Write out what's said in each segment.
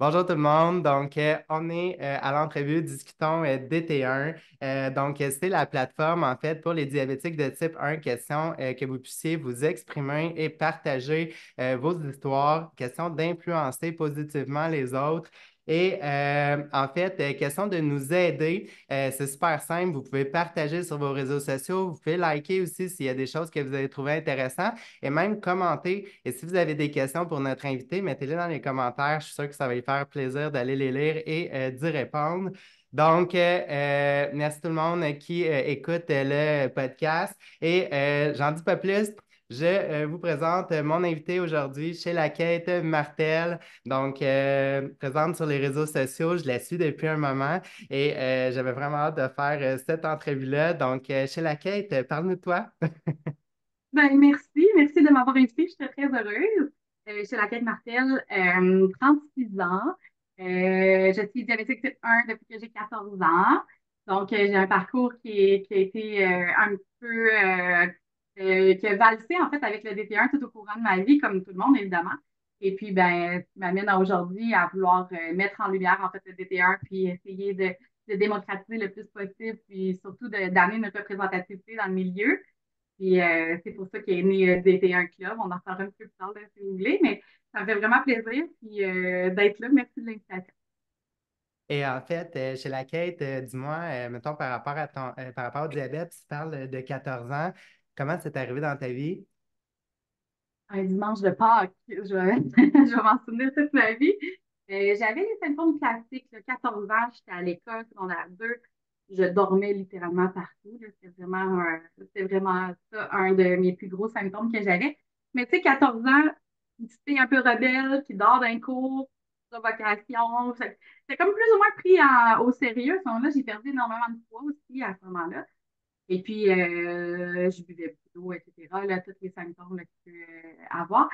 Bonjour tout le monde. Donc, on est à l'entrevue Discutons DT1. C'est la plateforme, en fait, pour les diabétiques de type 1, question que vous puissiez vous exprimer et partager vos histoires, question d'influencer positivement les autres. Question de nous aider. C'est super simple. Vous pouvez partager sur vos réseaux sociaux. Vous pouvez liker aussi s'il y a des choses que vous avez trouvées intéressantes et même commenter. Et si vous avez des questions pour notre invité, mettez-les dans les commentaires. Je suis sûr que ça va lui faire plaisir d'aller les lire et d'y répondre. Merci tout le monde qui écoute le podcast. J'en dis pas plus. Je vous présente mon invité aujourd'hui, chez La Quête Martel. Présente sur les réseaux sociaux. Je la suis depuis un moment et j'avais vraiment hâte de faire cette entrevue-là. Chez La Quête, parle-nous de toi. Ben, merci de m'avoir invitée. Je suis très heureuse. Je suis Laquelle Martel, 36 ans. Je suis diabétique type 1 depuis que j'ai 14 ans. Donc, j'ai un parcours qui a été un petit peu, qui a valsé en fait avec le DT1 tout au courant de ma vie, comme tout le monde, évidemment. Et puis, ben, qui m'amène à aujourd'hui à vouloir mettre en lumière en fait le DT1, puis essayer de démocratiser le plus possible, puis surtout d'amener une représentativité dans le milieu. Puis c'est pour ça qu'est né DT1 Club. On en reparlera un peu plus tard là, si vous voulez, mais ça me fait vraiment plaisir puis, d'être là. Merci de l'invitation. Et en fait, chez la Quête, dis-moi, mettons par rapport à par rapport au diabète, tu parles de 14 ans. Comment c'est arrivé dans ta vie? Un dimanche de Pâques, je vais, je vais m'en souvenir toute ma vie. J'avais les symptômes classiques. Là, 14 ans, j'étais à l'école, secondaire 2. Je dormais littéralement partout. Là. C'était vraiment ça, un de mes plus gros symptômes que j'avais. Mais tu sais, 14 ans, une petite fille un peu rebelle qui dort d'un cours, provocation. C'est comme plus ou moins pris au sérieux. À ce moment-là, j'ai perdu énormément de poids aussi à ce moment-là. Et puis, je buvais beaucoup d'eau, etc., là, tous les symptômes là, qu'il peut avoir.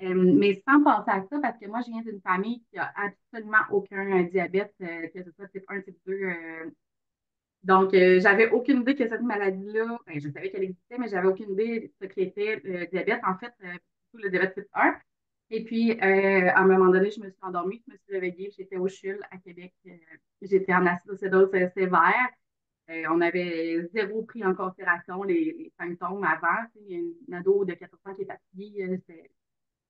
Mais sans penser à ça, parce que moi, je viens d'une famille qui a absolument aucun diabète, que ce soit type 1, type 2. Donc, j'avais aucune idée que cette maladie-là, ben, je savais qu'elle existait, mais j'avais aucune idée de ce qu'était le diabète, en fait, surtout le diabète type 1. Et puis, à un moment donné, je me suis endormie, je me suis réveillée, j'étais au CHUL à Québec, j'étais en acidocédose sévère. On avait zéro pris en considération les symptômes avant. Il y a une ado de 14 ans qui est fatiguée, c'est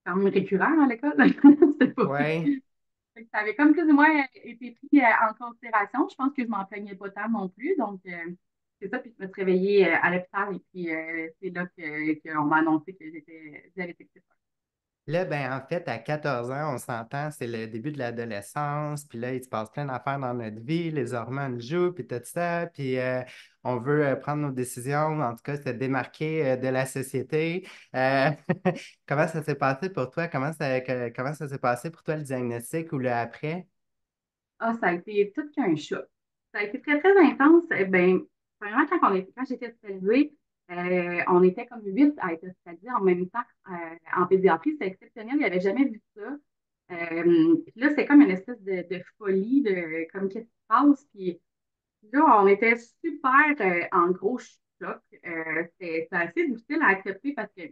quand même récurrent à l'école. C'était pas pire. Oui. Fait que ça avait comme plus ou moins été pris en considération. Je pense que je m'en plaignais pas tant non plus. Donc, c'est ça. Puis je me suis réveillée à l'hôpital et puis c'est là qu'on m'a annoncé que j'étais diabétique type Là, ben, en fait, à 14 ans, on s'entend, c'est le début de l'adolescence, puis là, il se passe plein d'affaires dans notre vie, les hormones jouent, puis tout ça, puis on veut prendre nos décisions, en tout cas, se démarquer de la société. Euh, comment ça s'est passé pour toi? Comment ça s'est passé pour toi, le diagnostic ou le après? Ah, ça a été tout qu'un choc. Ça a été très, très intense. Eh ben, premièrement, quand j'étais hospitalisée, on était comme 8 à être hospitalisés en même temps en pédiatrie. C'était exceptionnel. Il n'y avait jamais vu ça. Puis là, c'est comme une espèce de folie, de comme qu'est-ce qui se passe. Puis là, on était super en gros choc. C'était assez difficile à accepter parce que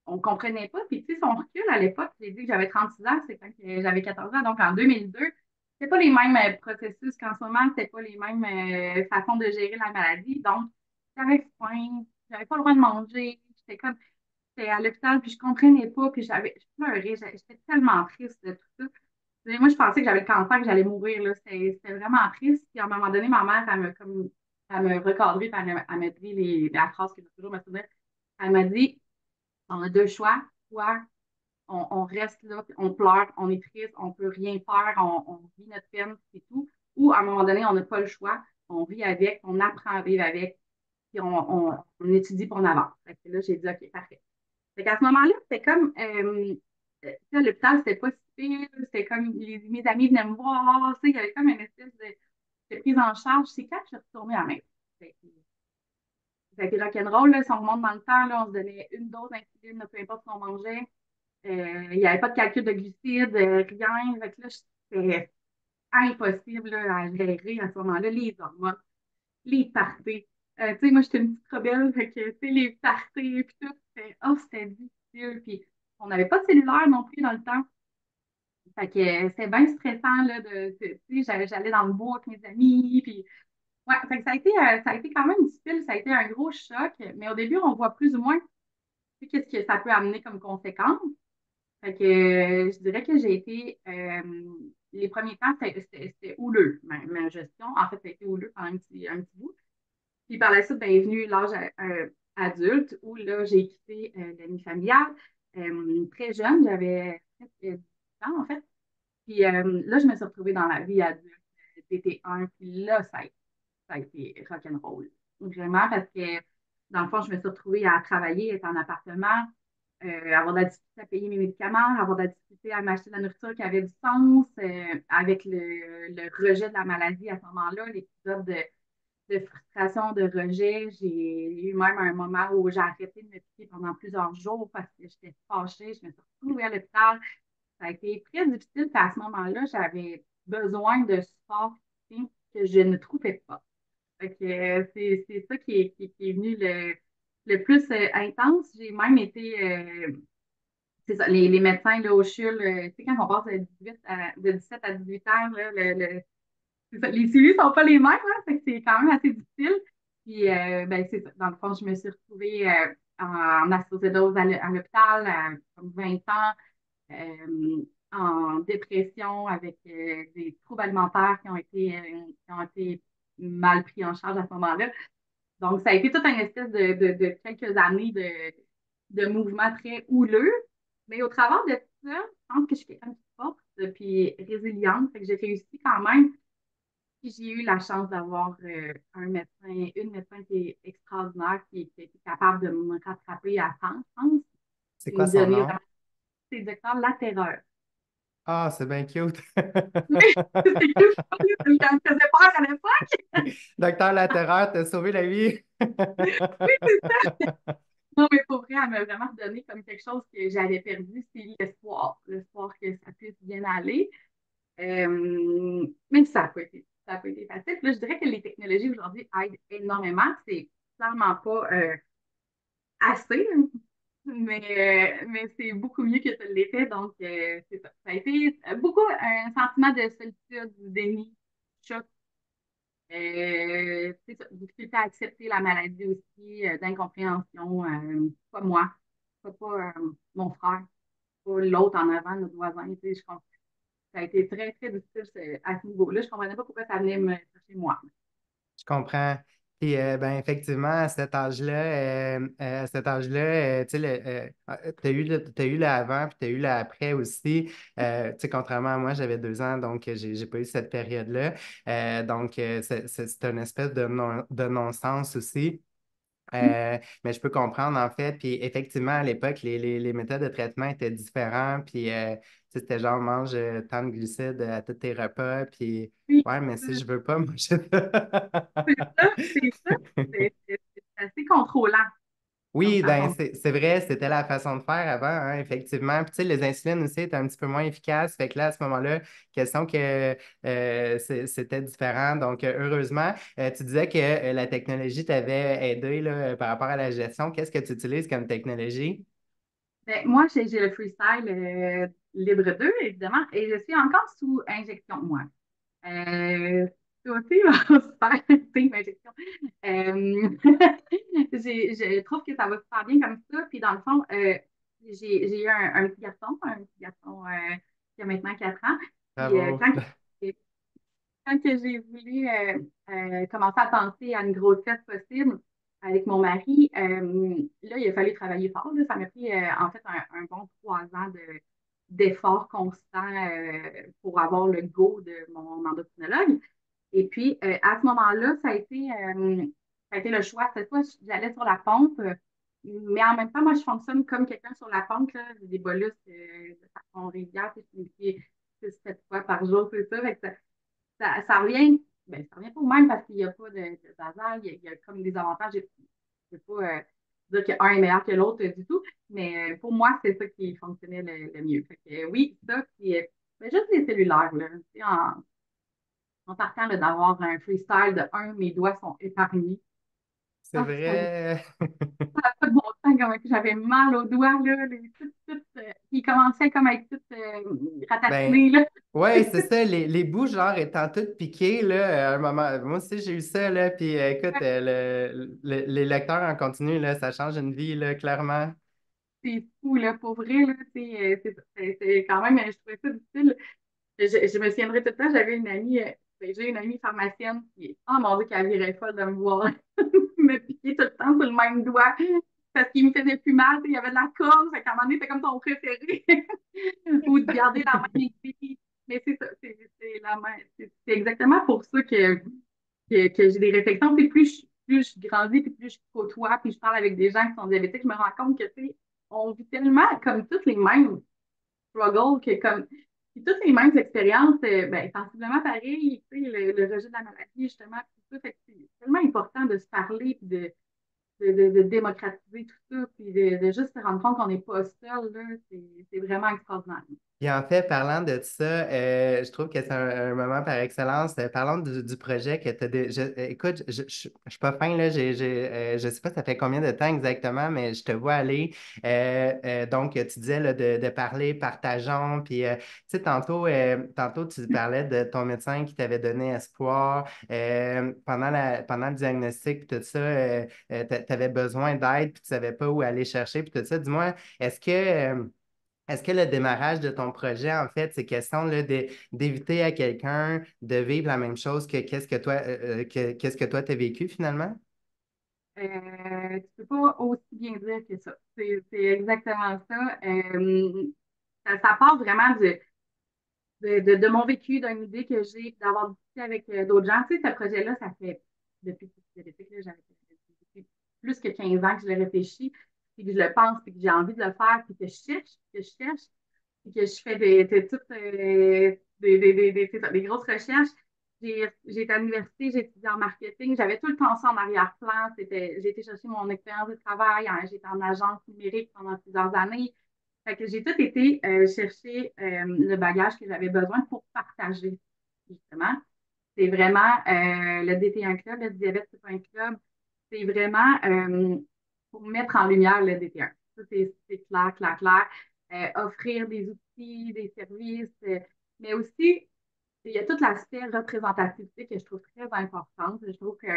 on comprenait pas. Puis, tu sais, si on recule à l'époque, j'ai dit que j'avais 36 ans, c'est quand j'avais 14 ans, donc en 2002, c'était pas les mêmes processus qu'en ce moment, c'était pas les mêmes façons de gérer la maladie. Donc, j'avais faim, j'avais pas le droit de manger, j'étais à l'hôpital, puis je comprenais pas, puis je pleurais, j'étais tellement triste de tout ça. Et moi, je pensais que j'avais le cancer, que j'allais mourir, là. C'était vraiment triste. Puis à un moment donné, ma mère, elle me recadré, puis elle m'a dit la phrase que je vais toujours me souvenir. Elle m'a dit, on a deux choix. Soit on reste là, puis on pleure, on est triste, on peut rien faire, on vit notre peine, c'est tout. Ou à un moment donné, on n'a pas le choix, on vit avec, on apprend à vivre avec, puis on étudie pour on avance. Fait que là, j'ai dit, OK, parfait. Fait qu'à ce moment-là, c'était comme, à l'hôpital, c'était pas si pire, c'était comme, mes amis venaient me voir, tu sais, il y avait comme une espèce de prise en charge. C'est quand je suis retournée à la maison. Ça a été rock'n'roll, là, si on remonte dans le temps, là, on se donnait une dose d'insuline, peu importe ce qu'on mangeait. Il n'y avait pas de calcul de glucides, rien. Fait que là, c'était impossible là, à gérer à ce moment-là, les hormones, les parties. Tu sais, moi, j'étais une petite rebelle, fait que, tu sais, les parties, puis tout, c'était difficile. Puis, on n'avait pas de cellulaire non plus dans le temps. Fait que c'était bien stressant, là, tu sais, j'allais dans le bois avec mes amis, puis ouais, fait que ça a été quand même difficile, ça a été un gros choc, mais au début, on voit plus ou moins, tu sais, qu'est-ce que ça peut amener comme conséquence. Fait que je dirais que j'ai été, les premiers temps, c'était houleux, ma gestion. En fait, ça a été houleux pendant un petit bout. Puis par la suite, ben, est venu l'âge adulte où là, j'ai quitté la vie familiale. Très jeune, j'avais 10 ans en fait. Puis là, je me suis retrouvée dans la vie adulte, TT1. Puis là, ça a été rock'n'roll. Vraiment, parce que dans le fond, je me suis retrouvée à travailler, être en appartement, avoir de la difficulté à payer mes médicaments, avoir de la difficulté à m'acheter de la nourriture qui avait du sens, avec le rejet de la maladie à ce moment-là, l'épisode de frustration, de rejet. J'ai eu même un moment où j'ai arrêté de me piquer pendant plusieurs jours parce que j'étais fâchée. Je me suis retrouvée à l'hôpital. Ça a été très difficile. Puis à ce moment-là, j'avais besoin de support que je ne trouvais pas. Fait que, c'est ça qui est venu le plus intense. J'ai même été, c'est ça, les médecins là, au CHUL, tu sais, quand on passe de 17 à 18 ans, là, c'est ça, les suivis sont pas les mêmes, hein, fait que c'est quand même assez difficile. Puis, ben, c'est ça. Dans le fond, je me suis retrouvée en acidose à l'hôpital à comme 20 ans, en dépression avec des troubles alimentaires qui ont été mal pris en charge à ce moment-là. Donc, ça a été toute une espèce de quelques années de mouvements très houleux. Mais au travers de ça, je pense que je suis quelqu'un de forte puis résiliente. Fait que j'ai réussi quand même. Puis j'ai eu la chance d'avoir un médecin, une médecin qui est extraordinaire, qui est capable de me rattraper à temps, je pense, C'est puis quoi me son donner nom? vraiment ses docteurs la terreur. Ah, c'est bien cute. C'est que ça me faisait peur à l'époque. Docteur Laterreur, t'as sauvé la vie. Oui, c'est ça. Non, mais pour vrai, elle m'a vraiment donné comme quelque chose que j'avais perdu, c'est l'espoir. L'espoir que ça puisse bien aller. Même si ça a pas été facile. Puis là, je dirais que les technologies aujourd'hui aident énormément. C'est clairement pas assez, hein, mais c'est beaucoup mieux que ça l'était. Donc, c'est ça. Ça a été beaucoup un sentiment de solitude, du déni, choc. C'est ça, difficulté à accepter la maladie aussi, d'incompréhension. Pas moi, mon frère, pas l'autre en avant, notre voisin. Tu sais, ça a été très, très difficile à ce niveau-là. Je ne comprenais pas pourquoi ça venait me chercher moi. Je comprends. Puis, ben, effectivement, à cet âge-là, tu sais, t'as eu t'as eu l'avant, puis t'as eu l'après aussi. Tu sais, contrairement à moi, j'avais 2 ans, donc j'ai pas eu cette période-là. Donc, c'est une espèce de non-sens aussi. Mais je peux comprendre en fait. Puis effectivement, à l'époque, les méthodes de traitement étaient différentes. Puis tu sais, c'était genre mange tant de glucides à tous tes repas. Puis Oui, ouais, mais c'est si je veux pas manger ça. ça, c'est ça. C'est assez contrôlant comme Oui, ben façon. c'est vrai, c'était la façon de faire avant, hein, effectivement. Puis tu sais, les insulines aussi étaient un petit peu moins efficaces. Fait que là, à ce moment-là, question que c'était différent. Donc, heureusement, tu disais que la technologie t'avait aidé là, par rapport à la gestion. Qu'est-ce que tu utilises comme technologie? Ben, moi, j'ai le freestyle libre 2, évidemment, et je suis encore sous injection, moi. Toi aussi, super, team injection. Euh, je trouve que ça va super bien comme ça. Puis dans le fond, j'ai eu un petit garçon qui a maintenant 4 ans. Puis Bravo. quand que j'ai voulu commencer à penser à une grossesse possible avec mon mari, là, il a fallu travailler fort. Là. Ça m'a pris en fait un bon 3 ans d'efforts constants pour avoir le go de mon endocrinologue. Et puis, à ce moment-là, ça a été le choix. Cette fois, j'allais sur la pompe, mais en même temps, moi, je fonctionne comme quelqu'un sur la pompe. Là. J'ai des bolus de façon régulière. Puis je me dis 6-7 fois par jour, c'est ça. Fait que ça revient, ben, ça revient pas au même parce qu'il n'y a pas de hasard. Il y a comme des avantages. Je ne peux pas dire qu'un est meilleur que l'autre du tout. Mais pour moi, c'est ça qui fonctionnait le mieux. Fait que, oui, ça, puis ben, juste les cellulaires. Là, tu sais, en partant là, d'avoir un freestyle de un, mes doigts sont épargnés. c'est vrai. Pas de bon sens, comme que j'avais mal aux doigts, là, qui commençaient comme à être toutes Ben, ratatinées, là. ouais, c'est ça, les bouts, genre, étant toutes piquées, là, à un moment, moi aussi, j'ai eu ça, là, puis écoute, les lecteurs en continu, là, ça change une vie, là, clairement. C'est fou, là, pour vrai, là, c'est quand même, je trouvais ça difficile. Je me souviendrai tout le temps, j'avais une amie, j'ai une amie pharmacienne qui, oh mon Dieu, qu'elle virait folle de me voir me piquer tout le temps sur le même doigt parce qu'il me faisait plus mal, tu sais, il y avait de la corne, fait qu'à un moment donné, c'est comme ton préféré. Ou de garder la main aiguë. Mais c'est ça, c'est la main. C'est exactement pour ça que j'ai des réflexions. Puis plus je grandis, puis plus je côtoie, puis je parle avec des gens qui sont diabétiques, je me rends compte que, tu sais, on vit tellement comme toutes les mêmes struggles que comme puis toutes les mêmes expériences, ben, sensiblement pareil, tu sais, le rejet de la maladie, justement, puis tout ça. Fait que c'est tellement important de se parler, puis de démocratiser tout ça, puis de juste se rendre compte qu'on n'est pas seul, là, c'est vraiment extraordinaire. Puis en fait, parlant de ça, je trouve que c'est un moment par excellence. Parlons du projet que tu as. Écoute, je suis pas fin, là. Je sais pas ça fait combien de temps exactement, mais je te vois aller. Donc, tu disais là, de parler, partageons. Puis, tu sais, tantôt, tu parlais de ton médecin qui t'avait donné espoir. Pendant le diagnostic, puis tout ça, tu avais besoin d'aide, puis tu savais pas où aller chercher, puis tout ça. Dis-moi, est-ce que. Est-ce que le démarrage de ton projet, en fait, c'est question là, d'éviter à quelqu'un de vivre la même chose que qu'est-ce que toi t'as vécu finalement? Tu peux pas aussi bien dire que ça. C'est exactement ça. Ça part vraiment de mon vécu, d'une idée que j'ai, d'avoir discuté avec d'autres gens. Tu sais, ce projet-là, ça fait depuis que je suis diabétique, là, depuis plus que 15 ans que je le réfléchis, puis que je le pense, puis que j'ai envie de le faire, puis que je cherche, puis que je fais toutes c'est ça, des grosses recherches. J'ai été à l'université, j'ai étudié en marketing, j'avais tout le temps ça en arrière-plan. J'ai été chercher mon expérience de travail, hein, j'étais en agence numérique pendant plusieurs années. Fait que j'ai tout été chercher le bagage que j'avais besoin pour partager, justement. C'est vraiment le DT1 Club, le diabète, c'est pas un club. C'est vraiment pour mettre en lumière le DT1. Ça, c'est clair, clair, clair. Offrir des outils, des services, mais aussi, il y a tout l'aspect représentativité que je trouve très importante. Je trouve que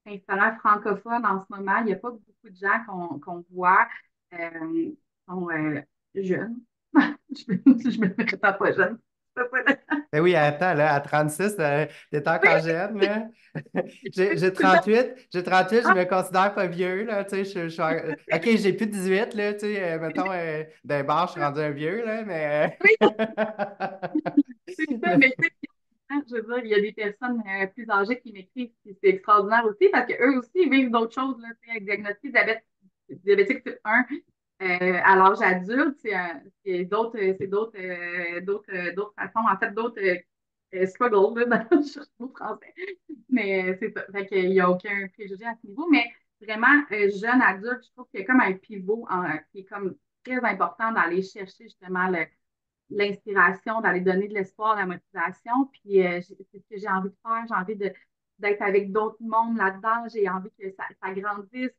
principalement francophone en ce moment, il n'y a pas beaucoup de gens qu'on voit qui sont jeunes. Je me prétends pas jeune. Ben oui, attends, là, à 36, t'es Oui, encore jeune, là. J'ai tout le temps. 38, je Ah, me considère pas vieux, là, tu sais, OK, j'ai plus 18, là, tu sais, mettons, d'un bar, je suis rendu un vieux, là, mais... oui, c'est ça, mais- mais tu sais, je veux dire, il y a des personnes plus âgées qui m'écrivent, puis c'est extraordinaire aussi, parce qu'eux aussi ils vivent d'autres choses, là, tu sais, avec diagnostic diabétique type 1 à l'âge adulte, d'autres façons, en fait, d'autres struggles, là, dans le mot français. Mais c'est ça. Fait qu'il n'y a aucun préjugé à ce niveau. Mais vraiment, jeune adulte, je trouve qu'il y a comme un pivot qui est comme très important d'aller chercher justement l'inspiration, d'aller donner de l'espoir, de la motivation. Puis c'est ce que j'ai envie de faire. J'ai envie d'être avec d'autres mondes là-dedans. J'ai envie que ça grandisse.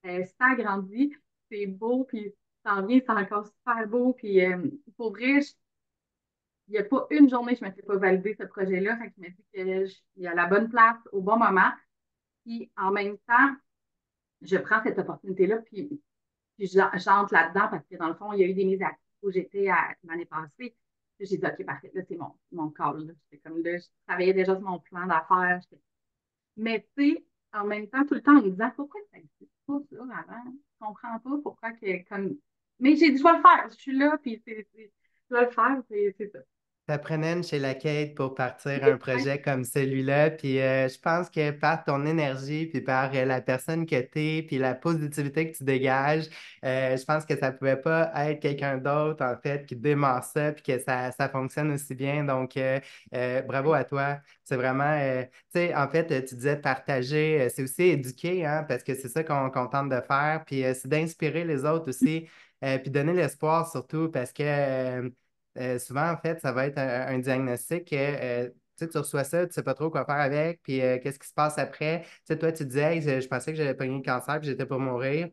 Ça grandit. C'est beau. Puis ça en vient, c'est encore super beau. Puis pour vrai, il n'y a pas une journée que je ne me fais pas valider ce projet-là. Fait que je me dis qu'il y a la bonne place au bon moment. Puis en même temps, je prends cette opportunité-là, puis j'entre là-dedans parce que dans le fond, il y a eu des mises à pied où j'étais l'année passée. Puis j'ai dit, OK, parfait, là, c'est mon call. Là. J'étais comme là, je travaillais déjà sur mon plan d'affaires. Mais tu sais, en même temps, tout le temps en me disant, pourquoi ça n'existe pas ça avant? Je comprends pas pourquoi que comme. Mais j'ai dit, je vais le faire. Je suis là, puis je vais le faire, c'est ça. Ça prenait une chez la Kate pour partir un projet comme celui-là. Puis je pense que par ton énergie, puis par la personne que tu es, puis la positivité que tu dégages, je pense que ça pouvait pas être quelqu'un d'autre, en fait, qui démarre ça, puis que ça fonctionne aussi bien. Donc, bravo à toi. C'est vraiment, tu sais, en fait, tu disais partager, c'est aussi éduquer, hein, parce que c'est ça qu'on tente de faire. Puis c'est d'inspirer les autres aussi, puis donner l'espoir surtout, parce que souvent, en fait, ça va être un diagnostic. sais, tu reçois ça, tu sais pas trop quoi faire avec, puis qu'est-ce qui se passe après. Tu sais, toi, tu disais, Hey, je pensais que j'avais pogné le cancer, puis j'étais pour mourir.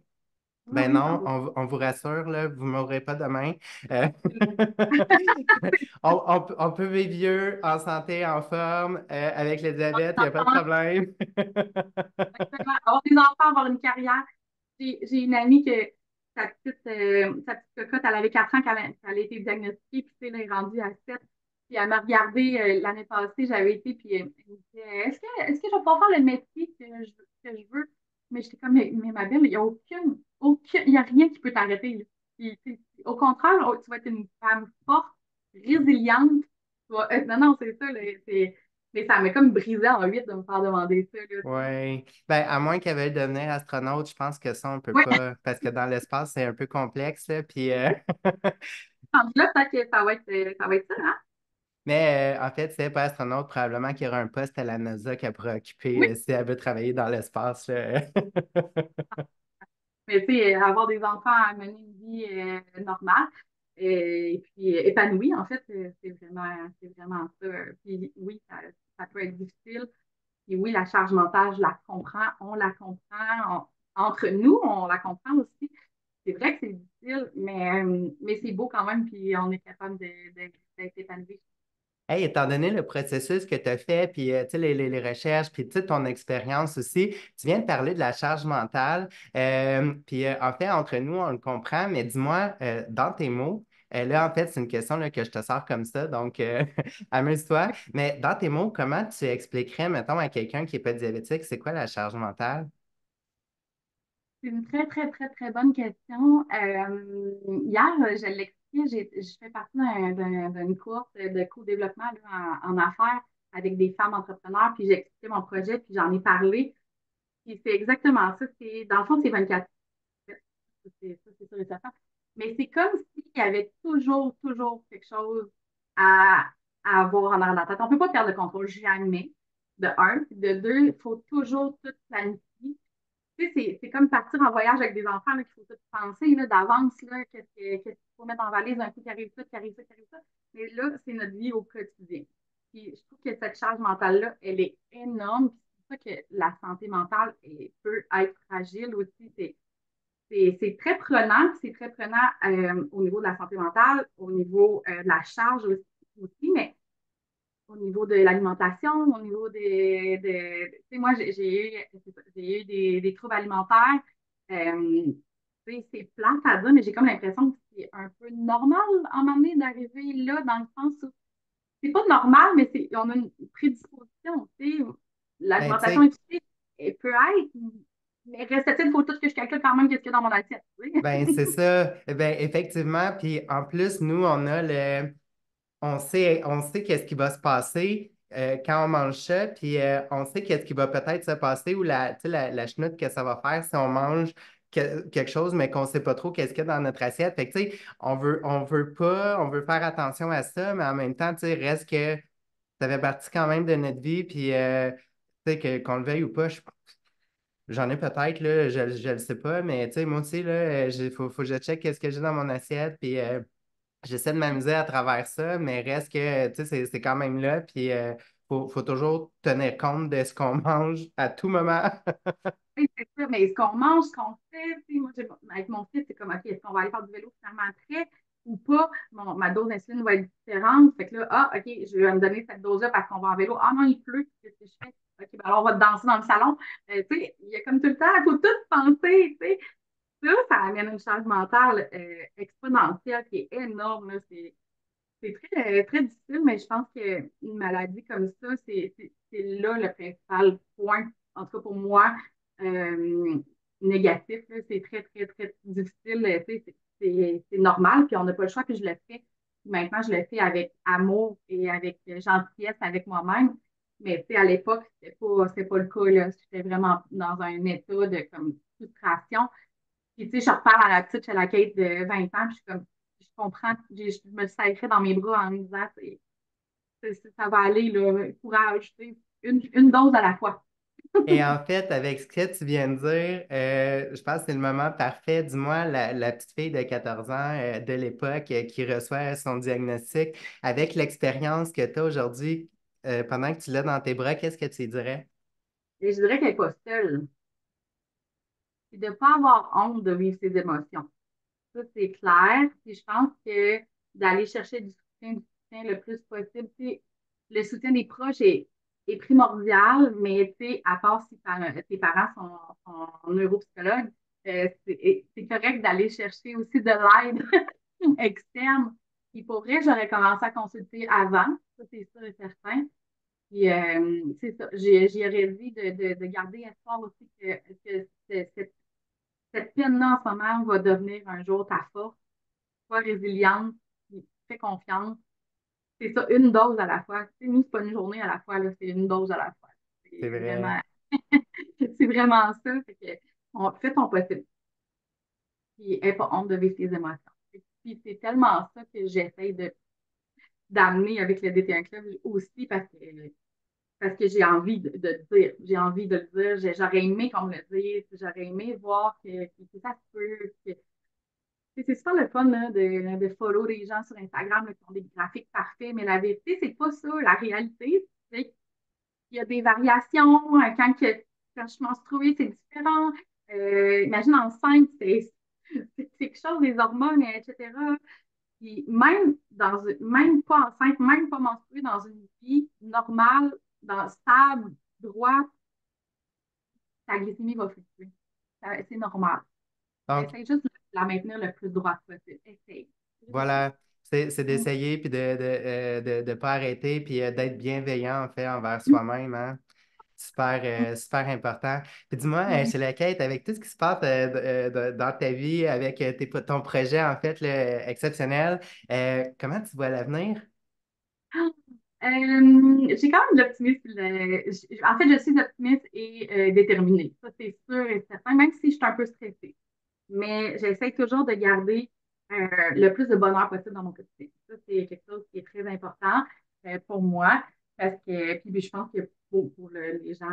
Oui, Ben oui, non, 100%. on vous rassure, là, vous ne mourrez pas demain. Euh, on peut vivre vieux, en santé, en forme, avec le diabète, il n'y a pas de problème. Exactement. Avoir des enfants, avoir une carrière. J'ai une amie que sa petite cocotte, elle avait 4 ans qu'elle a été diagnostiquée, puis tu sais, elle est rendue à 7. Puis elle m'a regardé l'année passée, j'avais été, puis elle me disait est-ce que je vais pouvoir faire le métier que je veux? Mais j'étais comme, mais ma belle, il n'y a il y a rien qui peut t'arrêter, là. Puis, tu sais, au contraire, oh, tu vas être une femme forte, résiliente. Non, non, c'est ça, là, mais ça m'a comme brisé en huit de me faire demander ça, là, tu sais. Oui. Ben, à moins qu'elle veuille devenir astronaute, je pense que ça, on peut Ouais, pas, parce que dans l'espace, c'est un peu complexe, là, puis rendu là, peut-être que ça va être ça, hein? mais en fait, si elle n'est pas astronaute, probablement qu'il y aura un poste à la NASA qu'elle pourra occuper Oui, si elle veut travailler dans l'espace, là. mais tu sais, avoir des enfants à mener une vie normale et puis épanouie, en fait, c'est vraiment ça. Puis oui, ça peut être difficile. Puis oui, la charge mentale, je la comprends, on la comprend. Entre nous, on la comprend aussi. C'est vrai que c'est difficile, mais c'est beau quand même, puis on est capable d'être épanoui. Hey, étant donné le processus que tu as fait, puis tu sais, les recherches, puis tu sais, ton expérience aussi, tu viens de parler de la charge mentale. Puis en fait, entre nous, on le comprend, mais dis-moi, dans tes mots, là, en fait, c'est une question là, que je te sors comme ça, donc amuse-toi. Mais dans tes mots, comment tu expliquerais, mettons, à quelqu'un qui n'est pas diabétique, c'est quoi la charge mentale? C'est une très, très, très, très bonne question. Hier, je l'expliquais, je fais partie d'une course de co-développement là, en affaires avec des femmes entrepreneurs, puis j'ai expliqué mon projet, puis j'en ai parlé. Puis c'est exactement ça. Dans le fond, c'est 24. Ça, c'est sûr et certain. Mais c'est comme s'il y avait toujours, toujours quelque chose à, à avoir en arrière de la tête. On ne peut pas perdre le contrôle jamais, de un. Puis de deux, il faut toujours tout planifier. Tu sais, c'est comme partir en voyage avec des enfants, là, qu'il faut tout penser là, d'avance, là, qu'est-ce qu'il faut mettre en valise, un coup qui arrive ça, qui arrive ça, qui arrive ça. Mais là, c'est notre vie au quotidien. Puis je trouve que cette charge mentale-là, elle est énorme. Puis c'est pour ça que la santé mentale peut être fragile aussi. C'est très prenant, c'est très prenant au niveau de la santé mentale, au niveau de la charge aussi, mais au niveau de l'alimentation, au niveau tu sais, moi, j'ai eu des troubles alimentaires. Tu sais, c'est plate à dire, mais j'ai comme l'impression que c'est un peu normal à un moment donné d'arriver là, dans le sens où c'est pas normal, mais on a une prédisposition. Tu sais, Ben, tu l'alimentation sais, intuitive, elle peut être, mais reste-t-il, il faut tout que je calcule quand même qu'est-ce qu'il y a dans mon assiette. Tu sais. ben, c'est ça. Ben, effectivement, puis en plus, nous, on a on sait qu'est-ce qui va se passer quand on mange ça, puis on sait qu'est-ce qui va peut-être se passer ou tu sais, la chenoute que ça va faire si on mange quelque chose, mais qu'on ne sait pas trop qu'est-ce qu'il y a dans notre assiette. Fait que, tu sais, on veut pas, on veut faire attention à ça, mais en même temps, tu sais, reste que ça fait partie quand même de notre vie, puis tu sais, qu'on le veuille ou pas, j'en ai peut-être, là, je le sais pas, mais tu sais, moi aussi, là, faut que je check qu'est-ce que j'ai dans mon assiette, puis j'essaie de m'amuser à travers ça, mais reste que, tu sais, c'est quand même là, puis faut toujours tenir compte de ce qu'on mange à tout moment. Oui, c'est ça, mais ce qu'on mange, ce qu'on fait, tu sais, moi, avec mon fils, c'est comme, OK, est-ce qu'on va aller faire du vélo finalement après ou pas? Ma dose d'insuline va être différente. Fait que là, ah, OK, je vais me donner cette dose-là parce qu'on va en vélo. Ah non, il pleut, qu'est-ce que je fais? OK, ben alors on va danser dans le salon. Tu sais, il y a comme tout le temps, il faut tout penser, tu sais. Ça amène une charge mentale exponentielle qui est énorme, là. C'est très, très difficile, mais je pense qu'une maladie comme ça, c'est là le principal point, en tout cas pour moi, euh, négatif. Là. C'est très, très, très difficile. Tu sais, c'est normal, puis on n'a pas le choix, puis je le fais. Maintenant, je le fais avec amour et avec gentillesse avec moi-même. Mais tu sais, à l'époque, c'était pas le cas. Là. J'étais vraiment dans un état de comme, frustration. Puis, tu sais, je reparle à la petite chez la Kate de 20 ans, puis je suis comme, je comprends, je me serrais dans mes bras en me disant, ça va aller, là, courage, tu sais, une dose à la fois. Et en fait, avec ce que tu viens de dire, je pense que c'est le moment parfait. Dis-moi, la petite fille de 14 ans de l'époque qui reçoit son diagnostic, avec l'expérience que tu as aujourd'hui, pendant que tu l'as dans tes bras, qu'est-ce que tu lui dirais? Et je dirais qu'elle n'est pas seule. C'est de ne pas avoir honte de vivre ses émotions. Ça, c'est clair. Puis je pense que d'aller chercher du soutien le plus possible, tu sais, le soutien des proches est primordial, mais tu sais, à part si tes parents sont neuropsychologues, c'est correct d'aller chercher aussi de l'aide externe. Puis pour vrai, j'aurais commencé à consulter avant, ça c'est sûr et certain. Puis c'est ça, j'y aurais dit de garder espoir aussi que cette peine-là en ce moment va devenir un jour ta force, sois résiliente, puis fais confiance. C'est ça, une dose à la fois. Tu sais, nous, c'est pas une journée à la fois, là, c'est une dose à la fois. C'est C'est vrai. vraiment, c'est vraiment ça. Fait que, fais ton possible. Puis, aie pas honte de vivre tes émotions. Puis, c'est tellement ça que j'essaie d'amener avec le DT1 Club aussi parce que j'ai envie de le dire. J'ai envie de le dire. J'aurais aimé qu'on me le dise. J'aurais aimé voir que ça se peut. C'est super le fun là, de follow des gens sur Instagram là, qui ont des graphiques parfaits, mais la vérité, c'est pas ça. La réalité, c'est qu'il y a des variations. Quand je suis menstruée, c'est différent. Imagine enceinte, c'est quelque chose, les hormones, etc. Puis même pas enceinte, même pas menstruée, dans une vie normale, stable, droite, ta glycémie va fluctuer. C'est normal. Donc, Essaye juste de la maintenir le plus droite possible. Essaye. Juste essaye. voilà, c'est d'essayer puis de pas arrêter puis d'être bienveillant en fait envers Mm. soi-même, hein. Super, super important. Puis dis-moi, Mm. chez la Kate, avec tout ce qui se passe dans ta vie, avec ton projet en fait là, exceptionnel, comment tu vois l'avenir? J'ai quand même de l'optimisme. En fait, je suis optimiste et déterminée. Ça, c'est sûr et certain, même si je suis un peu stressée. Mais j'essaie toujours de garder le plus de bonheur possible dans mon quotidien. Ça, c'est quelque chose qui est très important pour moi. Parce que, puis je pense que pour les gens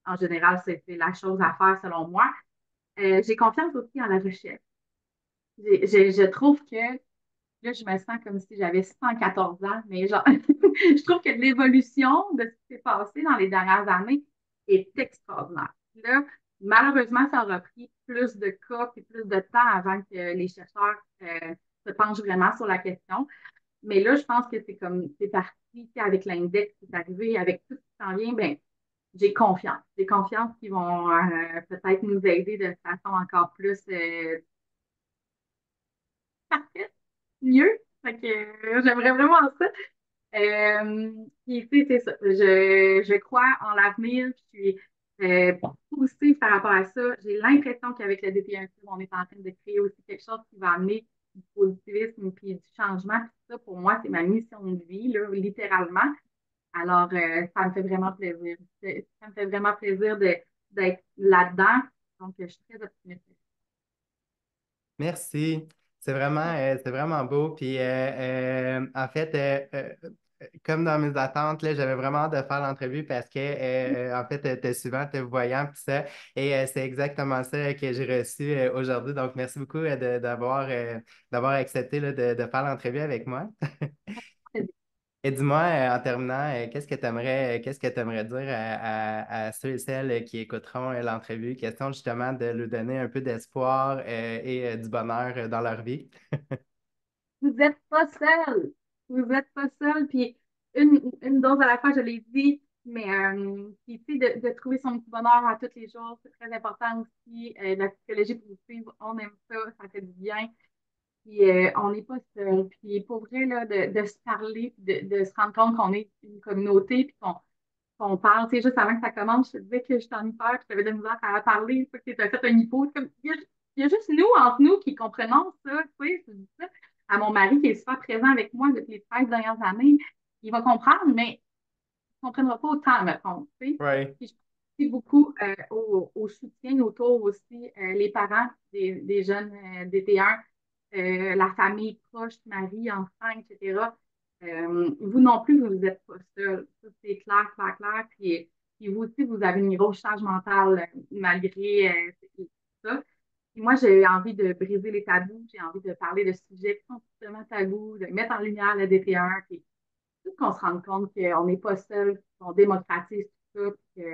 en général, c'est la chose à faire selon moi. J'ai confiance aussi en la recherche. Je trouve que là, je me sens comme si j'avais 114 ans, mais genre, je trouve que l'évolution de ce qui s'est passé dans les dernières années est extraordinaire. Là, malheureusement, ça aura pris plus de cas et plus de temps avant que les chercheurs se penchent vraiment sur la question. Mais là, je pense que c'est parti avec l'index qui est arrivé, avec tout ce qui s'en vient, ben, j'ai confiance. J'ai confiance qu'ils vont peut-être nous aider de façon encore plus parfaite, mieux. Fait que j'aimerais vraiment ça. Puis, tu sais, c'est ça. Je crois en l'avenir. Je suis positive par rapport à ça. J'ai l'impression qu'avec le DP1, on est en train de créer aussi quelque chose qui va amener du positivisme puis du changement. Puis ça, pour moi, c'est ma mission de vie, là, littéralement. Alors, ça me fait vraiment plaisir. Ça me fait vraiment plaisir d'être là-dedans. Donc, je suis très optimiste. Merci. C'est vraiment beau. Puis, en fait, comme dans mes attentes, là, j'avais vraiment hâte de faire l'entrevue parce que, en fait, t'es souvent te voyant, tout ça. Et c'est exactement ça que j'ai reçu aujourd'hui. Donc, merci beaucoup d'avoir accepté là, de faire l'entrevue avec moi. Et dis-moi, en terminant, qu'est-ce que tu aimerais dire à ceux et celles qui écouteront l'entrevue? Question justement de leur donner un peu d'espoir et du bonheur dans leur vie. Vous n'êtes pas seul. Vous n'êtes pas seul. Puis une dose à la fois, je l'ai dit, mais puis, tu sais, de trouver son petit bonheur à tous les jours, c'est très important aussi. La psychologie positive, on aime ça, ça fait du bien. Puis on n'est pas seul. Puis pour vrai, là, de se parler, puis de se rendre compte qu'on est une communauté, puis qu'on parle. Tu sais, juste avant que ça commence, je te disais que j'étais en hyper, puis j'avais de la misère à parler, une fois que tu as fait un hypo. C'est comme, il y a juste nous, entre nous, qui comprenons ça. Tu sais, je dis ça à mon mari qui est super présent avec moi depuis les 13 dernières années. Il va comprendre, mais il ne comprendra pas autant, me contre. Tu sais. Oui. Puis je pense aussi beaucoup au soutien autour aussi, les parents des jeunes DT1, la famille proche, mari, enfants, etc. Vous non plus, vous n'êtes pas seul. Ça, c'est clair, clair, clair. Puis vous aussi, vous avez une grosse charge mentale malgré ça. Puis moi, j'ai envie de briser les tabous, j'ai envie de parler de sujets qui sont justement tabous, de mettre en lumière le DT1, puis tout qu'on se rende compte qu'on n'est pas seul, qu'on démocratise tout ça, puis que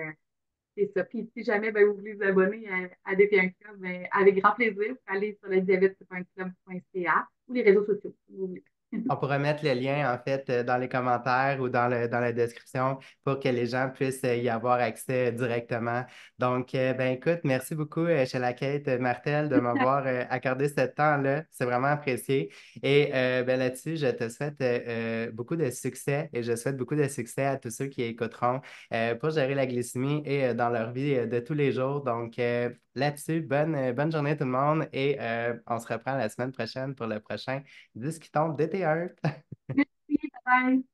c'est ça. Puis si jamais ben, vous voulez vous abonner à Défi un club, ben, avec grand plaisir, allez sur le diabète.club.ca ou les réseaux sociaux, si vous voulez. On pourra mettre le lien, en fait, dans les commentaires ou dans la description pour que les gens puissent y avoir accès directement. Donc, ben écoute, merci beaucoup, Sheila Kate Martel, de m'avoir accordé ce temps-là. C'est vraiment apprécié. Et ben, là-dessus, je te souhaite beaucoup de succès et je souhaite beaucoup de succès à tous ceux qui écouteront pour gérer la glycémie et dans leur vie de tous les jours. Donc, là-dessus, bonne journée tout le monde et on se reprend la semaine prochaine pour le prochain Discutons d'été 1. Merci, bye.